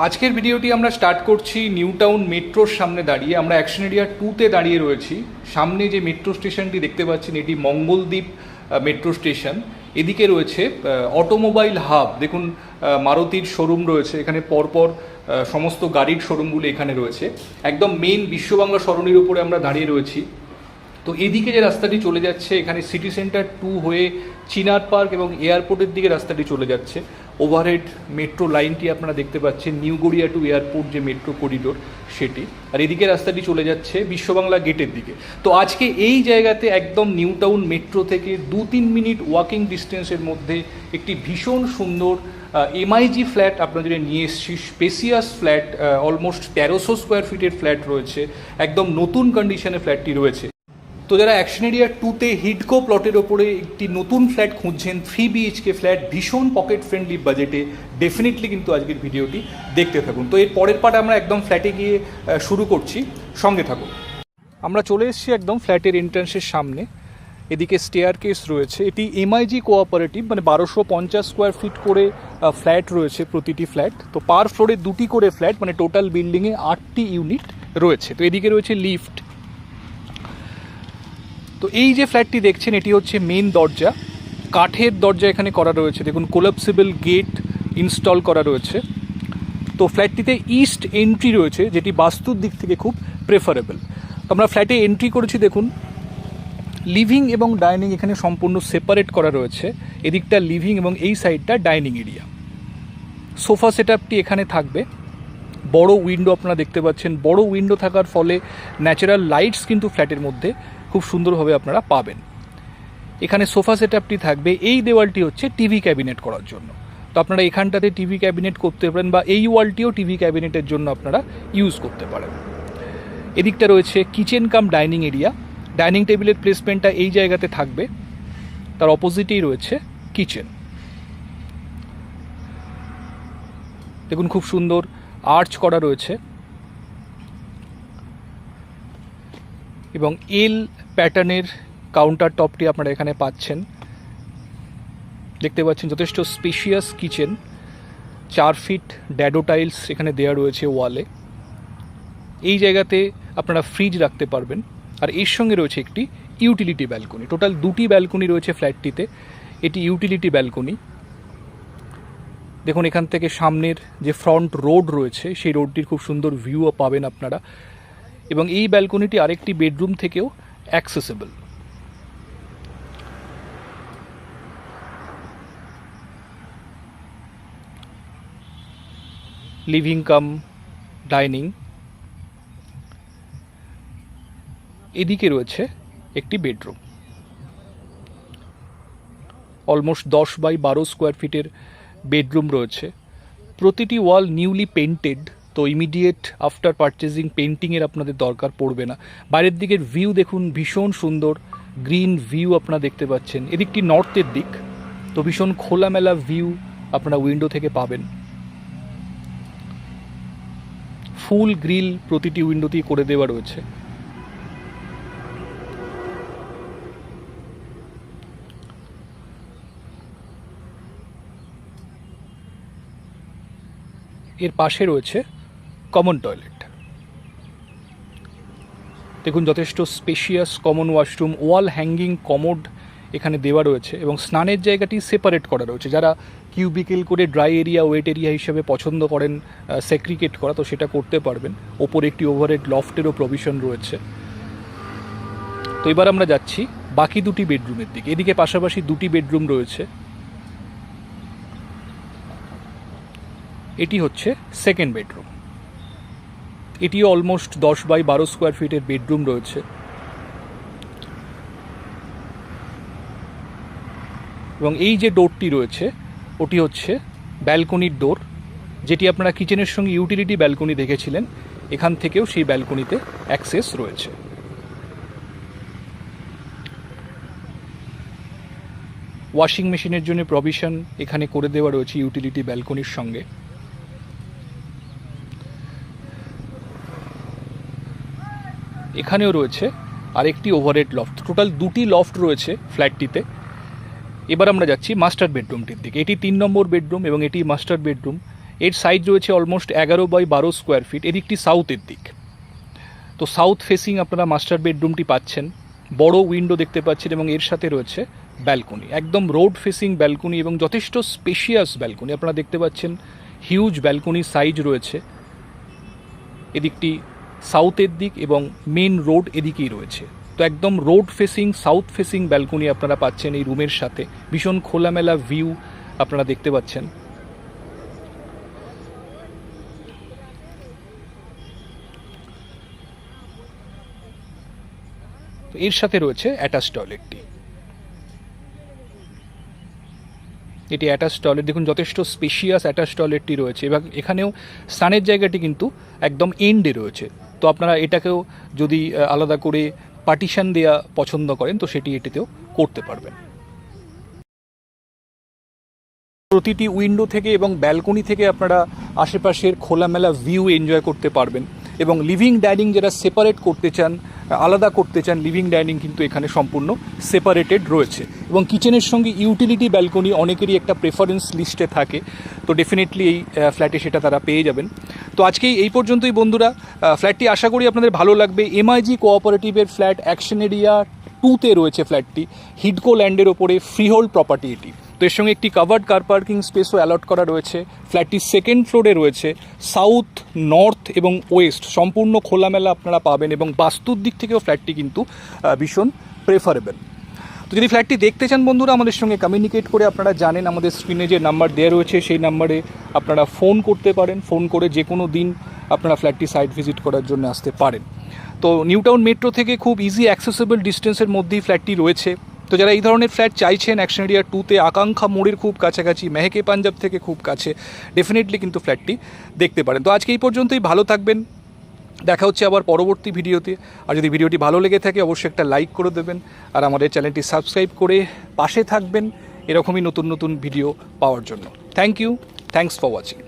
আজকের ভিডিওটি আমরা স্টার্ট করছি নিউ টাউন মেট্রোর সামনে দাঁড়িয়ে। আমরা অ্যাকশন এরিয়া 2-তে দাঁড়িয়ে রয়েছি। সামনে যে মেট্রো স্টেশনটি দেখতে পাচ্ছেন এটি মঙ্গলদ্বীপ মেট্রো স্টেশন। এদিকে রয়েছে অটোমোবাইল হাব। দেখুন মারুতির শোরুম রয়েছে এখানে, পরপর সমস্ত গাড়ির শোরুমগুলো এখানে রয়েছে। একদম মেন বিশ্ববাংলা সরণির উপরে আমরা দাঁড়িয়ে রয়েছি। তো এদিকে যে রাস্তাটি চলে যাচ্ছে এখানে সিটি সেন্টার 2 হয়ে চিনার পার্ক এবং এয়ারপোর্টের দিকে রাস্তাটি চলে যাচ্ছে। ওভারহেড মেট্রো লাইনটি আপনারা দেখতে পাচ্ছেন, নিউ গড়িয়া টু এয়ারপোর্ট যে মেট্রো করিডোর সেটি। আর এদিকে রাস্তাটি চলে যাচ্ছে বিশ্ববাংলা গেটের দিকে। তো আজকে এই জায়গাতে একদম নিউ টাউন মেট্রো থেকে 2-3 মিনিট ওয়াকিং ডিস্টেন্সের মধ্যে একটি ভীষণ সুন্দর এমআইজি ফ্ল্যাট আপনাদের নিয়ে এসেছি। স্পেসিয়াস ফ্ল্যাট, অলমোস্ট 1300 স্কোয়ার ফিটের ফ্ল্যাট রয়েছে। একদম নতুন কন্ডিশনে ফ্ল্যাটটি রয়েছে। তো যারা অ্যাকশন এরিয়া 2-তে হিডকো প্লটের ওপরে একটি নতুন ফ্ল্যাট খুঁজছেন, 3 BHK ফ্ল্যাট ভীষণ পকেট ফ্রেন্ডলি বাজেটে, ডেফিনেটলি কিন্তু আজকের ভিডিওটি দেখতে থাকুন। তো এর পরের পার্ট আমরা একদম ফ্ল্যাটে গিয়ে শুরু করছি, সঙ্গে থাকুন। আমরা চলে এসেছি একদম ফ্ল্যাটের এন্ট্রান্সের সামনে। এদিকে স্টেয়ার কেস রয়েছে। এটি এমআইজি কোঅপারেটিভ, মানে 1250 স্কোয়ার ফিট করে ফ্ল্যাট রয়েছে প্রতিটি ফ্ল্যাট। তো পার ফ্লোরে 2টি করে ফ্ল্যাট, মানে টোটাল বিল্ডিংয়ে 8টি ইউনিট রয়েছে। তো এদিকে রয়েছে লিফট। তো এই যে ফ্ল্যাটটি দেখছেন এটি হচ্ছে মেন দরজা, কাঠের দরজা এখানে করা রয়েছে। দেখুন কোলাপসিবল গেট ইনস্টল করা রয়েছে। তো ফ্ল্যাটটিতে ইস্ট এন্ট্রি রয়েছে, যেটি বাস্তুর দিক থেকে খুব প্রেফারেবল। তো আমরা ফ্ল্যাটে এন্ট্রি করেছি। দেখুন লিভিং এবং ডাইনিং এখানে সম্পূর্ণ সেপারেট করা রয়েছে। এদিকটা লিভিং এবং এই সাইডটা ডাইনিং এরিয়া। সোফা সেটআপটি এখানে থাকবে। বড় উইন্ডো আপনারা দেখতে পাচ্ছেন। বড় উইন্ডো থাকার ফলে ন্যাচারাল লাইটস কিন্তু ফ্ল্যাটের মধ্যে খুব সুন্দরভাবে আপনারা পাবেন। এখানে সোফা সেটআপটি থাকবে। এই দেওয়ালটি হচ্ছে টিভি ক্যাবিনেট করার জন্য। তো আপনারা এখানটাতে টিভি ক্যাবিনেট করতে পারেন, বা এই ওয়ালটিও টিভি ক্যাবিনেটের জন্য আপনারা ইউজ করতে পারেন। এদিকটা রয়েছে kitchen cum dining area. Dining টেবিলের প্লেসমেন্টটা এই জায়গাতে থাকবে। তার অপোজিটেই রয়েছে কিচেন। দেখুন খুব সুন্দর আর্চ করা রয়েছে এবং এল প্যাটার্নের কাউন্টার টপটি আপনারা এখানে পাচ্ছেন। দেখতে পাচ্ছেন যথেষ্ট স্পেশিয়াস কিচেন। 4 ফিট ড্যাডো টাইলস এখানে দেওয়া রয়েছে ওয়ালে। এই জায়গাতে আপনারা ফ্রিজ রাখতে পারবেন। আর এর সঙ্গে রয়েছে একটি ইউটিলিটি ব্যালকনি। টোটাল 2টি ব্যালকনি রয়েছে ফ্ল্যাটটিতে। এটি ইউটিলিটি ব্যালকনি। দেখুন এখান থেকে সামনের যে ফ্রন্ট রোড রয়েছে সেই রোডটির খুব সুন্দর ভিউও পাবেন আপনারা। এবং এই ব্যালকনিটি আরেকটি বেডরুম থেকেও অ্যাক্সেসেবল। Living cum dining. এদিকে রয়েছে একটি বেডরুম। অলমোস্ট 10x12 স্কোয়ার ফিটের বেডরুম রয়েছে। প্রতিটি ওয়াল নিউলি পেন্টেড। তো ইমিডিয়েট আফটার পারচেজিং পেন্টিংয়ের আপনাদের দরকার পড়বে না। বাইরের দিকের ভিউ দেখুন, ভীষণ সুন্দর গ্রিন ভিউ আপনারা দেখতে পাচ্ছেন। এদিকটি নর্থের দিক, তো ভীষণ খোলামেলা ভিউ আপনারা উইন্ডো থেকে পাবেন। ফুল গ্রিল প্রতিটি উইন্ডোতেই করে দেওয়া রয়েছে। এর পাশে রয়েছে কমন টয়লেট। দেখুন যথেষ্ট spacious common washroom, wall hanging commode এখানে দেওয়া রয়েছে এবং স্নানের জায়গাটি সেপারেট করা রয়েছে। যারা কিউবিকেল করে ড্রাই এরিয়া ওয়েট এরিয়া হিসেবে পছন্দ করেন সেগ্রিগেট করা, তো সেটা করতে পারবেন। ওপরে একটি ওভারহেড লফটেরও প্রভিশন রয়েছে। তো এবার আমরা যাচ্ছি বাকি 2টি বেডরুমের দিকে। এদিকে পাশাপাশি 2টি বেডরুম রয়েছে। এটি হচ্ছে সেকেন্ড বেডরুম। এটিও অলমোস্ট 10x12 স্কোয়ার ফিটের বেডরুম রয়েছে। এবং এই যে ডোরটি রয়েছে ওটি হচ্ছে ব্যালকনির ডোর, যেটি আপনারা কিচেনের সঙ্গে ইউটিলিটি ব্যালকনি দেখেছিলেন। এখান থেকেও সেই ব্যালকনিতে অ্যাক্সেস রয়েছে। ওয়াশিং মেশিনের জন্য প্রভিশন এখানে করে দেওয়া রয়েছে ইউটিলিটি ব্যালকনির সঙ্গে। এখানেও রয়েছে আরেকটি ওভারহেড লফট। টোটাল 2টি লফট রয়েছে ফ্ল্যাটটিতে। এবার আমরা যাচ্ছি মাস্টার বেডরুমটির দিকে। এটি 3 নম্বর বেডরুম এবং এটি মাস্টার বেডরুম। এর সাইজ রয়েছে অলমোস্ট 11 বাই 12 স্কোয়ার ফিট। এদিকটি সাউথের দিক, তো সাউথ ফেসিং আপনারা মাস্টার বেডরুমটি পাচ্ছেন। বড় উইন্ডো দেখতে পাচ্ছেন এবং এর সাথে রয়েছে ব্যালকনি, একদম রোড ফেসিং ব্যালকনি এবং যথেষ্ট স্পেশিয়াস ব্যালকনি আপনারা দেখতে পাচ্ছেন। হিউজ ব্যালকনি সাইজ রয়েছে। এদিকটি সাউথের দিক এবং মেন রোড এদিকেই রয়েছে। তো একদম road facing south facing balcony আপনারা পাচ্ছেন এই রুমের সাথে। ভীষণ খোলামেলা ভিউ আপনারা দেখতে পাচ্ছেন। এর সাথে রয়েছে অ্যাটাচ টয়লেটটি। এটি অ্যাটাচ টয়লেট, দেখুন যথেষ্ট স্পেশিয়াস অ্যাটাচ টয়লেটটি রয়েছে এবং এখানেও স্নানের জায়গাটি কিন্তু একদম এন্ডে রয়েছে। তো আপনারা এটাকেও যদি আলাদা করে পার্টিশন দেওয়া পছন্দ করেন তো সেটি এটিতেও করতে পারবেন। প্রতিটি উইন্ডো থেকে এবং ব্যালকনি থেকে আপনারা আশেপাশের খোলামেলা ভিউ এনজয় করতে পারবেন এবং লিভিং ডাইনিং যারা সেপারেট করতে চান, আলাদা করতে চান, লিভিং ডাইনিং কিন্তু এখানে সম্পূর্ণ সেপারেটেড রয়েছে এবং কিচেনের সঙ্গে ইউটিলিটি ব্যালকনি অনেকেরই একটা প্রেফারেন্স লিস্টে থাকে। তো ডেফিনেটলি এই ফ্ল্যাটে সেটা তারা পেয়ে যাবেন। তো আজকেই এই পর্যন্তই বন্ধুরা। ফ্ল্যাটটি আশা করি আপনাদের ভালো লাগবে। এমআইজি কোঅপারেটিভের ফ্ল্যাট, অ্যাকশন এরিয়া 2-তে রয়েছে ফ্ল্যাটটি। হিডকো ল্যান্ডের ওপরে ফ্রিহোল্ড প্রপার্টি এটি। তো এর সঙ্গে একটি কাভার্ড কার পার্কিং স্পেসও অ্যালট করা রয়েছে। ফ্ল্যাটটি সেকেন্ড ফ্লোরে রয়েছে। সাউথ, নর্থ এবং ওয়েস্ট সম্পূর্ণ খোলামেলা আপনারা পাবেন এবং বাস্তুর দিক থেকেও ফ্ল্যাটটি কিন্তু ভীষণ প্রেফারেবল। তো যদি ফ্ল্যাটটি দেখতে চান বন্ধুরা, আমাদের সঙ্গে কমিউনিকেট করে আপনারা জানেন আমাদের স্ক্রিনে যে নাম্বার দেওয়া রয়েছে সেই নাম্বারে আপনারা ফোন করতে পারেন। ফোন করে যে কোনো দিন আপনারা ফ্ল্যাটটি সাইট ভিজিট করার জন্য আসতে পারেন। তো নিউ টাউন মেট্রো থেকে খুব ইজি অ্যাক্সেসেবল ডিস্টেন্সের মধ্যেই ফ্ল্যাটটি রয়েছে। তো যারা এই ধরনের ফ্ল্যাট চাইছেন অ্যাকশন এরিয়া 2-তে, আকাঙ্ক্ষা মোড়ের খুব কাছাকাছি, মেহেকে পাঞ্জাব থেকে খুব কাছে, ডেফিনেটলি কিন্তু ফ্ল্যাটটি দেখতে পারেন। তো আজকে এই পর্যন্তই, ভালো থাকবেন। দেখা হচ্ছে আবার পরবর্তী ভিডিওতে। আর যদি ভিডিওটি ভালো লেগে থাকে অবশ্যই একটা লাইক করে দেবেন আর আমাদের চ্যানেলটি সাবস্ক্রাইব করে পাশে থাকবেন এরকমই নতুন নতুন ভিডিও পাওয়ার জন্য। Thank you, thanks for watching.